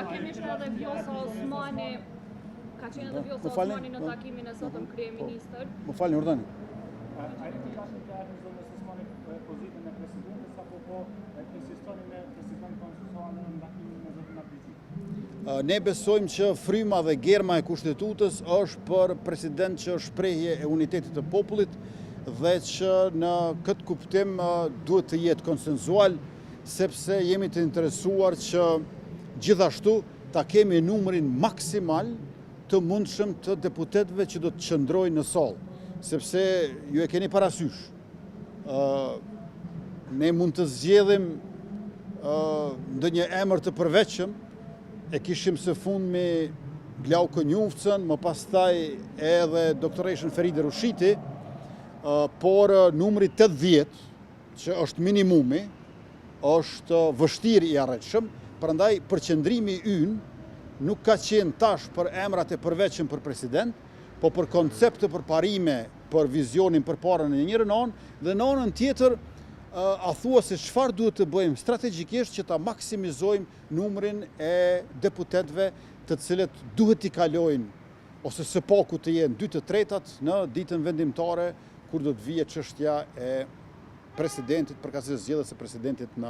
ta kemi shumë edhe Vjosa Osmani, ka qenë edhe Vjosa Osmani në takimin e sotëm kryeministër. Më falni, urdhani. A e të kashën të arën zonës Osmani pozitën e presidentës, apo po insistoni me president konstitucional në takimin e zotin Abdici? Ne besojmë që fryma dhe germa e kushtetutës është për president që është shprehje e unitetit të popullit dhe që në këtë kuptim duhet të jetë konsensual, sepse jemi të interesuar që gjithashtu ta kemi numrin maksimal të mundshëm të deputetëve që do të qëndrojnë në sallë, sepse ju e keni parasysh. Ne mund të zgjedhim ndonjë emër të përveçëm, e kishim së fund me Glaukë Njufcën, më pastaj edhe doktoreshën Feride Rushiti, por numri 80, që është minimumi, është vështirë i arritshëm, prandaj përqendrimi ynë nuk ka qenë tash për emrat e përveçëm për president, po për koncepte përparime për vizionin përpara në njërin anë dhe në anën tjetër a thua se çfarë duhet të bëjmë strategjikisht që ta maksimizojmë numrin e deputetëve të cilët duhet t'i kalojnë ose së paku të jenë 2/3 në ditën vendimtare kur do të vijë çështja e presidentit, përkatësisht zgjedhjes së presidentit në